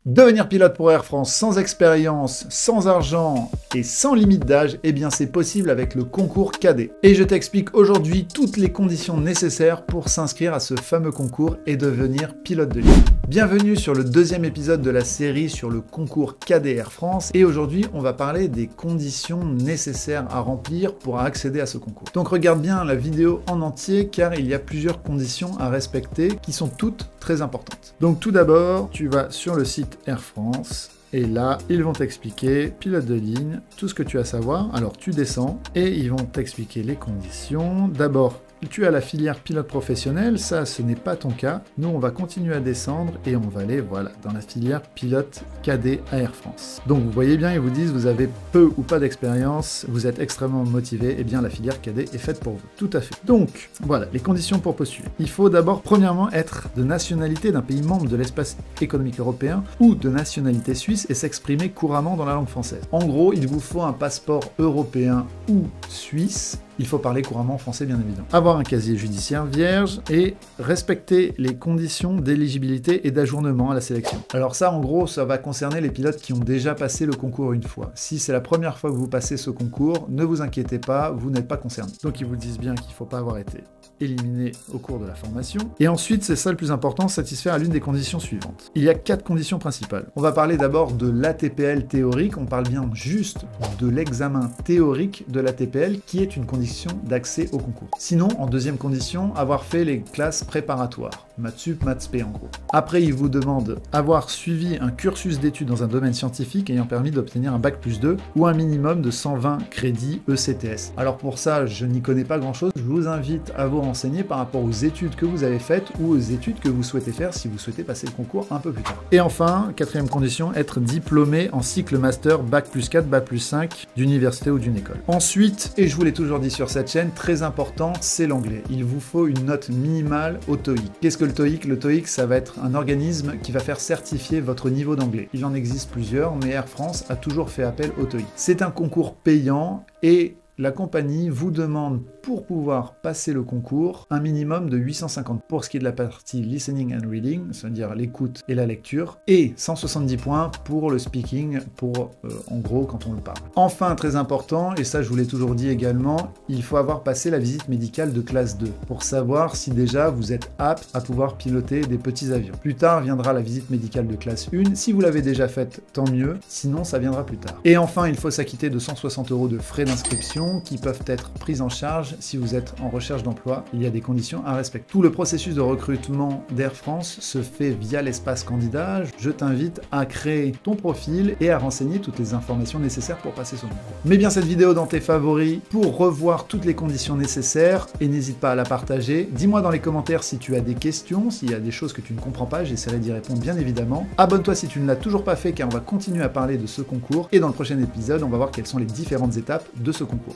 Devenir pilote pour Air France sans expérience, sans argent et sans limite d'âge, eh bien c'est possible avec le concours cadet. Et je t'explique aujourd'hui toutes les conditions nécessaires pour s'inscrire à ce fameux concours et devenir pilote de ligne. Bienvenue sur le deuxième épisode de la série sur le concours cadet Air France et aujourd'hui on va parler des conditions nécessaires à remplir pour accéder à ce concours. Donc regarde bien la vidéo en entier car il y a plusieurs conditions à respecter qui sont toutes très importantes. Donc tout d'abord, tu vas sur le site Air France. Et là, ils vont t'expliquer, pilote de ligne, tout ce que tu as à savoir. Alors tu descends et ils vont t'expliquer les conditions. D'abord, tu as la filière pilote professionnel, ça ce n'est pas ton cas. Nous on va continuer à descendre et on va aller voilà, dans la filière pilote cadet à Air France. Donc vous voyez bien, ils vous disent vous avez peu ou pas d'expérience, vous êtes extrêmement motivé, et bien la filière cadet est faite pour vous. Tout à fait. Donc voilà, les conditions pour postuler. Il faut d'abord premièrement être de nationalité d'un pays membre de l'espace économique européen ou de nationalité suisse et s'exprimer couramment dans la langue française. En gros, il vous faut un passeport européen ou suisse. Il faut parler couramment français, bien évidemment. Avoir un casier judiciaire vierge et respecter les conditions d'éligibilité et d'ajournement à la sélection. Alors ça, en gros, ça va concerner les pilotes qui ont déjà passé le concours une fois. Si c'est la première fois que vous passez ce concours, ne vous inquiétez pas, vous n'êtes pas concerné. Donc ils vous disent bien qu'il ne faut pas avoir été éliminé au cours de la formation. Et ensuite, c'est ça le plus important, satisfaire à l'une des conditions suivantes. Il y a 4 conditions principales. On va parler d'abord de l'ATPL théorique, on parle bien juste de l'examen théorique de l'ATPL qui est une condition d'accès au concours. Sinon, en deuxième condition, avoir fait les classes préparatoires, maths sup, maths p en gros. Après, il vous demande avoir suivi un cursus d'études dans un domaine scientifique ayant permis d'obtenir un bac+2 ou un minimum de 120 crédits ECTS. Alors pour ça, je n'y connais pas grand-chose, je vous invite à vous renseigner par rapport aux études que vous avez faites ou aux études que vous souhaitez faire si vous souhaitez passer le concours un peu plus tard. Et enfin, quatrième condition, être diplômé en cycle master bac+4, bac+5 d'université ou d'une école. Ensuite, et je vous l'ai toujours dit sur cette chaîne, très important, c'est l'anglais. Il vous faut une note minimale au TOEIC. Qu'est-ce que le TOEIC? Le TOEIC, ça va être un organisme qui va faire certifier votre niveau d'anglais. Il en existe plusieurs, mais Air France a toujours fait appel au TOEIC. C'est un concours payant et la compagnie vous demande, pour pouvoir passer le concours, un minimum de 850 pour ce qui est de la partie listening and reading, c'est-à-dire l'écoute et la lecture, et 170 points pour le speaking, pour en gros quand on le parle. Enfin, très important, et ça je vous l'ai toujours dit également, il faut avoir passé la visite médicale de classe 2 pour savoir si déjà vous êtes apte à pouvoir piloter des petits avions. Plus tard viendra la visite médicale de classe 1, si vous l'avez déjà faite, tant mieux, sinon ça viendra plus tard. Et enfin, il faut s'acquitter de 160 € de frais d'inscription qui peuvent être prises en charge si vous êtes en recherche d'emploi. Il y a des conditions à respecter. Tout le processus de recrutement d'Air France se fait via l'espace candidat. Je t'invite à créer ton profil et à renseigner toutes les informations nécessaires pour passer ce concours. Mets bien cette vidéo dans tes favoris pour revoir toutes les conditions nécessaires et n'hésite pas à la partager. Dis-moi dans les commentaires si tu as des questions, s'il y a des choses que tu ne comprends pas, j'essaierai d'y répondre bien évidemment. Abonne-toi si tu ne l'as toujours pas fait car on va continuer à parler de ce concours et dans le prochain épisode, on va voir quelles sont les différentes étapes de ce concours.